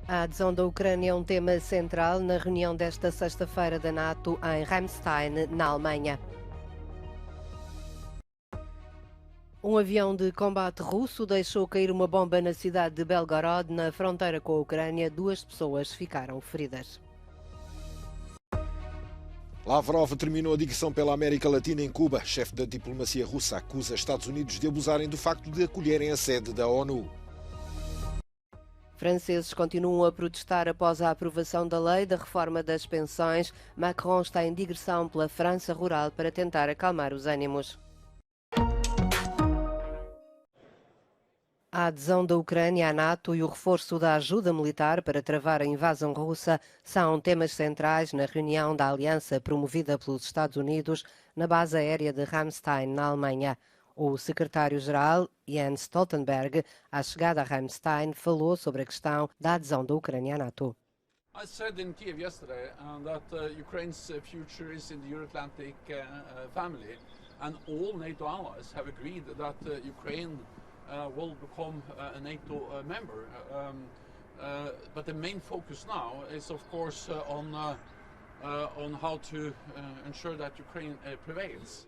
A adesão da Ucrânia é um tema central na reunião desta sexta-feira da NATO em Ramstein, na Alemanha. Um avião de combate russo deixou cair uma bomba na cidade de Belgorod, na fronteira com a Ucrânia. 2 pessoas ficaram feridas. Lavrov terminou a digressão pela América Latina em Cuba. Chefe da diplomacia russa acusa Estados Unidos de abusarem do facto de acolherem a sede da ONU. Franceses continuam a protestar após a aprovação da lei da reforma das pensões. Macron está em digressão pela França rural para tentar acalmar os ânimos. A adesão da Ucrânia à NATO e o reforço da ajuda militar para travar a invasão russa são temas centrais na reunião da aliança promovida pelos Estados Unidos na base aérea de Ramstein, na Alemanha. O secretário-geral, Jens Stoltenberg, à chegada a Ramstein, falou sobre a questão da adesão da Ucrânia à NATO. I said in Kiev yesterday that Ukraine's future is in the Euro-Atlantic family, and all NATO allies have agreed that Ukraine will become a NATO member. But the main focus now is, of course, on how to ensure that Ukraine prevails.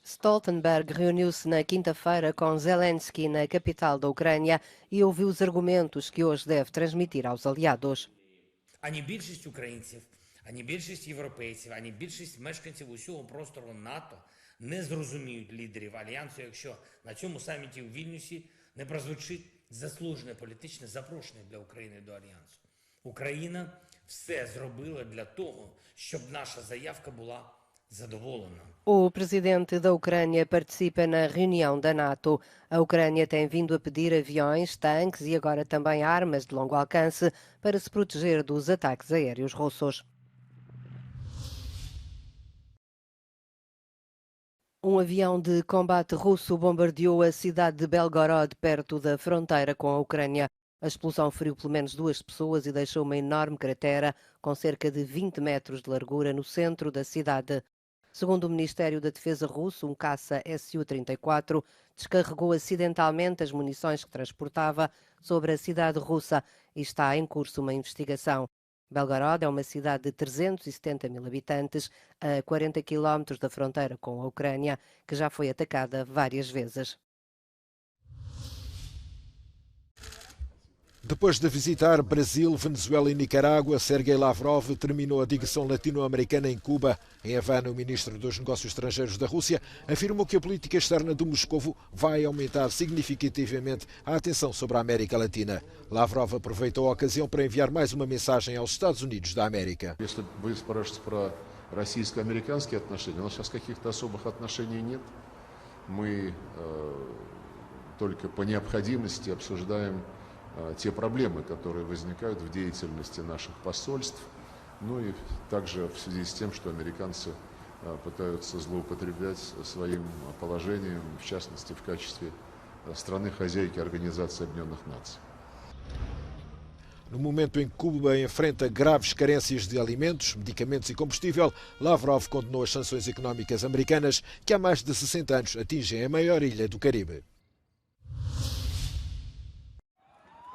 Stoltenberg reuniu-se na quinta-feira com Zelensky na capital da Ucrânia e ouviu os argumentos que hoje deve transmitir aos aliados. Ані більшість українців, ані більшість європейців, ані більшість мешканців усього простору НАТО не зрозуміють лідерів Альянсу, якщо на цьому саміті у Вільнюсі не прозвучить заслужене політичне запрошення для України до Альянсу. Україна все зробила для того, щоб наша заявка була задоволена. O presidente da Ucrânia participa na reunião da NATO. A Ucrânia tem vindo a pedir aviões, tanques e agora também armas de longo alcance para se proteger dos ataques aéreos russos. Um avião de combate russo bombardeou a cidade de Belgorod, perto da fronteira com a Ucrânia. A explosão feriu pelo menos 2 pessoas e deixou uma enorme cratera com cerca de 20 metros de largura no centro da cidade. Segundo o Ministério da Defesa russo, um caça Su-34 descarregou acidentalmente as munições que transportava sobre a cidade russa e está em curso uma investigação. Belgorod é uma cidade de 370 mil habitantes, a 40 quilómetros da fronteira com a Ucrânia, que já foi atacada várias vezes. Depois de visitar Brasil, Venezuela e Nicarágua, Sergei Lavrov terminou a digressão latino-americana em Cuba. Em Havana, o ministro dos Negócios Estrangeiros da Rússia afirmou que a política externa de Moscovo vai aumentar significativamente a atenção sobre a América Latina. Lavrov aproveitou a ocasião para enviar mais uma mensagem aos Estados Unidos da América. Если вы спрашиваете про российско-американские отношения, у нас сейчас каких-то особых отношений нет. Мы только по необходимости обсуждаем те проблемы, которые возникают в деятельности наших посольств, ну и также в связи с тем, что американцы пытаются злоупотреблять своим положением, в частности, в качестве страны-хозяйки Организации Объединенных Наций. No momento em que Cuba enfrenta graves carências de alimentos, medicamentos e combustível, Lavrov condenou as sanções económicas americanas que há mais de 60 anos atingem a maior ilha do Caribe.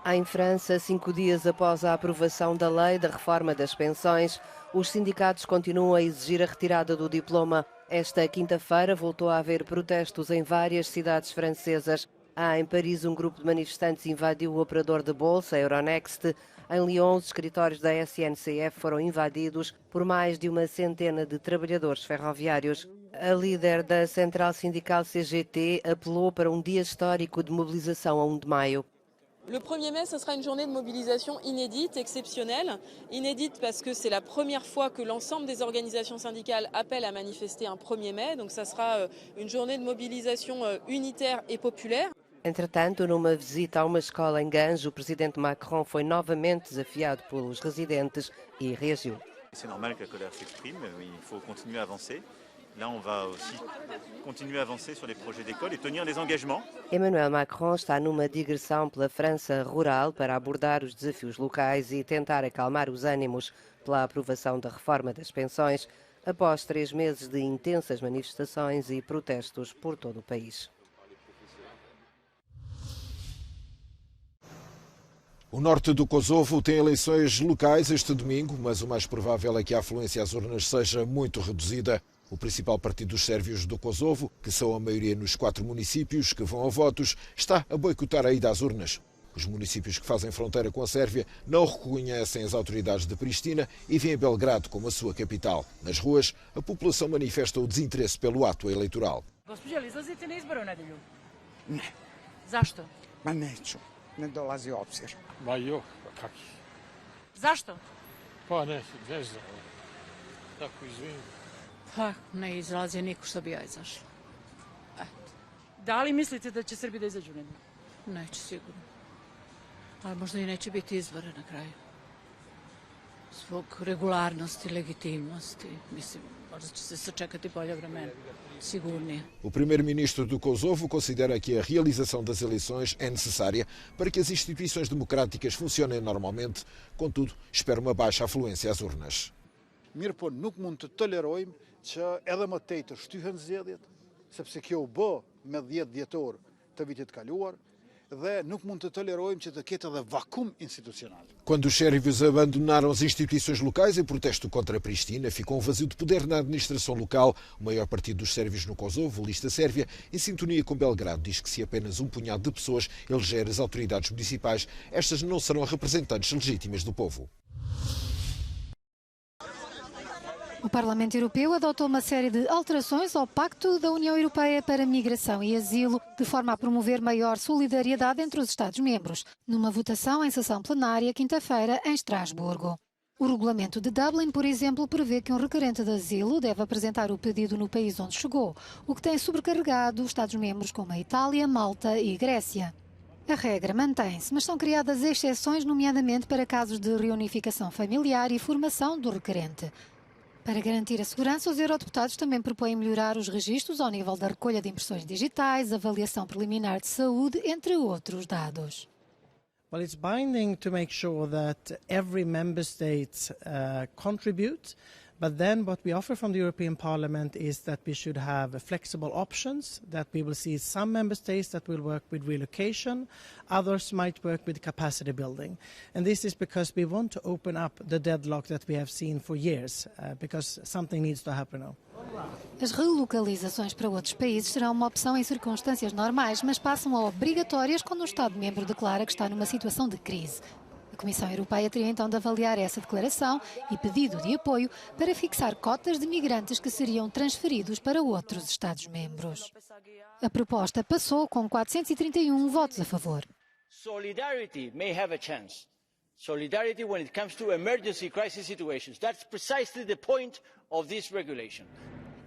Em França, 5 dias após a aprovação da lei da reforma das pensões, os sindicatos continuam a exigir a retirada do diploma. Esta quinta-feira voltou a haver protestos em várias cidades francesas. Em Paris, um grupo de manifestantes invadiu o operador de bolsa, Euronext. Em Lyon, os escritórios da SNCF foram invadidos por mais de uma centena de trabalhadores ferroviários. A líder da central sindical CGT apelou para um dia histórico de mobilização a 1 de maio. Le 1er mai, ce sera une journée de mobilisation inédite, exceptionnelle. Inédite parce que c'est la première fois que l'ensemble des organisations syndicales appellent à manifester un 1er mai. Donc ça sera une journée de mobilisation unitaire et populaire. Entretanto, numa visita a uma escola em Ganges, o presidente Macron foi novamente desafiado pelos residentes e reagiu. C'est normal que la colère s'exprime, mais il faut continuer à avancer. Là, on va aussi continuer à avancer sur les projets d'école et tenir les engagements. Emmanuel Macron está numa digressão pela França rural para abordar os desafios locais e tentar acalmar os ânimos pela aprovação da reforma das pensões, após 3 meses de intensas manifestações e protestos por todo o país. O norte do Kosovo tem eleições locais este domingo, mas o mais provável é que a afluência às urnas seja muito reduzida. O principal partido dos sérvios do Kosovo, que são a maioria nos 4 municípios que vão a votos, está a boicotar a ida às urnas. Os municípios que fazem fronteira com a Sérvia não reconhecem as autoridades de Pristina e veem Belgrado como a sua capital. Nas ruas, a população manifesta o desinteresse pelo ato eleitoral. Gospođo, jel izlazite na izbore u nedjelju? Ne. Zašto? Ma neću, ne dolazi u obzir. Ma jo, kakvi? Zašto? Pa ne znam. Tako izvinim. Pa, ne izlazi niko što bi ja izašla. Da li mislite da će Srbi da izađu u nedjelju? Neće sigurno. Ali možda i neće biti izbora na kraju. Zbog regularnosti, legitimnosti, mislim, možda će se sačekati bolja vremena, sigurnije. O primeiro-ministro do Kosovo considera que a realização das eleições é necessária para que as instituições democráticas funcionem normalmente, contudo, espera uma baixa afluência às urnas. Mirë po nuk mund të tolerojmë që edhe më tej të shtyhen zgjedhjet, sepse kjo u bë me 10 dhjetor të vitit kaluar, dhe nuk mund të tolerojmë që të ketë edhe vakum institucional. Quando os sérvios abandonaram as instituições locais em protesto contra Pristina, ficou um vazio de poder na administração local. O maior partido dos sérvios no Kosovo, Lista Sérvia, em sintonia com Belgrado, diz que se apenas um punhado de pessoas eleger as autoridades municipais, estas não serão representantes legítimas do povo. O Parlamento Europeu adotou uma série de alterações ao Pacto da União Europeia para Migração e Asilo, de forma a promover maior solidariedade entre os Estados-membros, numa votação em sessão plenária quinta-feira em Estrasburgo. O regulamento de Dublin, por exemplo, prevê que um requerente de asilo deve apresentar o pedido no país onde chegou, o que tem sobrecarregado os Estados-membros como a Itália, Malta e Grécia. A regra mantém-se, mas são criadas exceções, nomeadamente para casos de reunificação familiar e formação do requerente. Para garantir a segurança, os eurodeputados também propõem melhorar os registros ao nível da recolha de impressões digitais, avaliação preliminar de saúde, entre outros dados. Well, it's binding to make sure that every member state contribute, but then what we offer from the European Parliament is that we should have flexible options, that we will see some member states that will work with relocation, others might work with capacity building. And this is because we want to open up the deadlock that we have seen for years, because something needs to happen now. As relocalizações para outros países serão uma opção em circunstâncias normais, mas passam a obrigatórias quando um Estado-membro declara que está numa situação de crise. A Comissão Europeia teria então de avaliar essa declaração e pedido de apoio para fixar cotas de migrantes que seriam transferidos para outros Estados-membros. A proposta passou com 431 votos a favor. Solidarity may have a chance. Solidarity when it comes to emergency crisis situations. That's precisely the point of this regulation.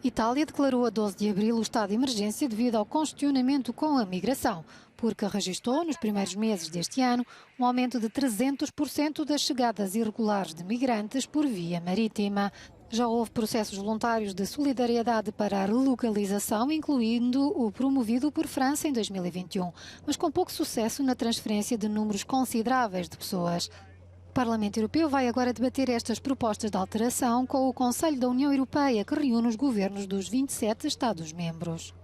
Itália declarou a 12 de abril o estado de emergência devido ao congestionamento com a migração, porque registrou nos primeiros meses deste ano um aumento de 300% das chegadas irregulares de migrantes por via marítima. Já houve processos voluntários de solidariedade para a relocalização, incluindo o promovido por França em 2021, mas com pouco sucesso na transferência de números consideráveis de pessoas. O Parlamento Europeu vai agora debater estas propostas de alteração com o Conselho da União Europeia, que reúne os governos dos 27 Estados-membros.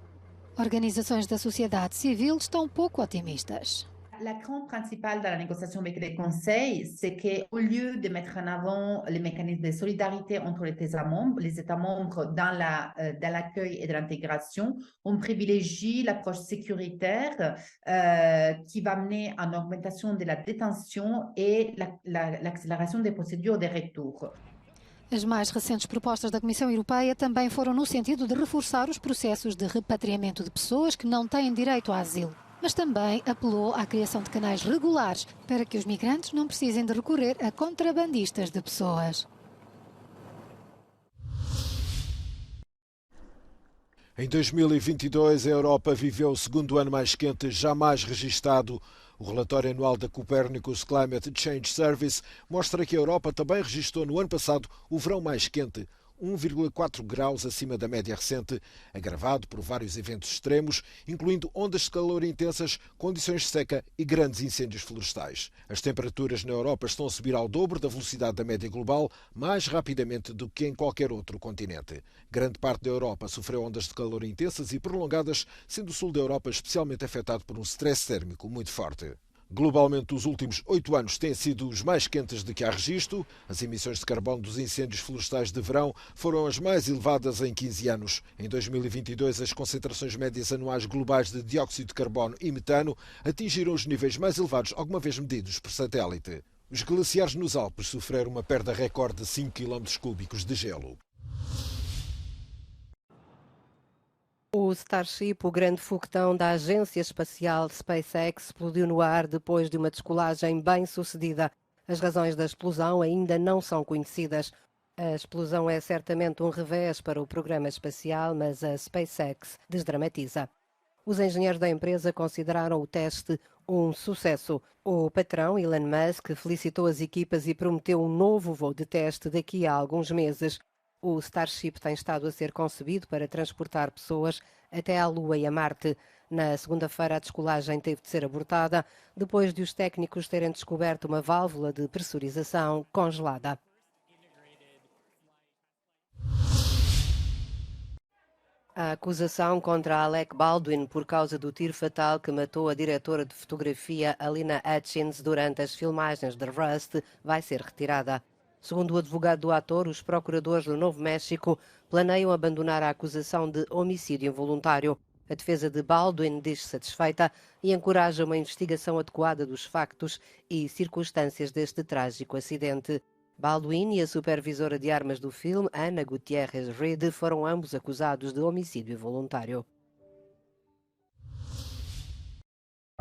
Organizações da sociedade civil estão pouco otimistas. La crainte principale dans la négociation avec les conseils, c'est qu'au lieu de mettre en avant les mécanismes de solidarité entre les États membres dans l'accueil et de l'intégration, on privilégie l'approche sécuritaire qui va mener à une augmentation de la détention et l'accélération des procédures de retour. As mais recentes propostas da Comissão Europeia também foram no sentido de reforçar os processos de repatriamento de pessoas que não têm direito a asilo, mas também apelou à criação de canais regulares para que os migrantes não precisem de recorrer a contrabandistas de pessoas. Em 2022, a Europa viveu o segundo ano mais quente jamais registado. O relatório anual da Copernicus Climate Change Service mostra que a Europa também registrou no ano passado o verão mais quente, 1,4 graus acima da média recente, agravado por vários eventos extremos, incluindo ondas de calor intensas, condições de seca e grandes incêndios florestais. As temperaturas na Europa estão a subir ao dobro da velocidade da média global, mais rapidamente do que em qualquer outro continente. Grande parte da Europa sofreu ondas de calor intensas e prolongadas, sendo o sul da Europa especialmente afetado por um stress térmico muito forte. Globalmente, os últimos 8 anos têm sido os mais quentes de que há registro. As emissões de carbono dos incêndios florestais de verão foram as mais elevadas em 15 anos. Em 2022, as concentrações médias anuais globais de dióxido de carbono e metano atingiram os níveis mais elevados alguma vez medidos por satélite. Os glaciares nos Alpes sofreram uma perda recorde de 5 km cúbicos de gelo. O Starship, o grande foguetão da agência espacial SpaceX, explodiu no ar depois de uma descolagem bem-sucedida. As razões da explosão ainda não são conhecidas. A explosão é certamente um revés para o programa espacial, mas a SpaceX desdramatiza. Os engenheiros da empresa consideraram o teste um sucesso. O patrão, Elon Musk, felicitou as equipas e prometeu um novo voo de teste daqui a alguns meses. O Starship tem estado a ser concebido para transportar pessoas até à Lua e a Marte. Na segunda-feira, a descolagem teve de ser abortada depois de os técnicos terem descoberto uma válvula de pressurização congelada. A acusação contra Alec Baldwin por causa do tiro fatal que matou a diretora de fotografia Alina Hutchins durante as filmagens de Rust vai ser retirada. Segundo o advogado do ator, os procuradores do Novo México planeiam abandonar a acusação de homicídio involuntário. A defesa de Baldwin diz satisfeita e encoraja uma investigação adequada dos factos e circunstâncias deste trágico acidente. Baldwin e a supervisora de armas do filme, Ana Gutierrez Reed, foram ambos acusados de homicídio involuntário.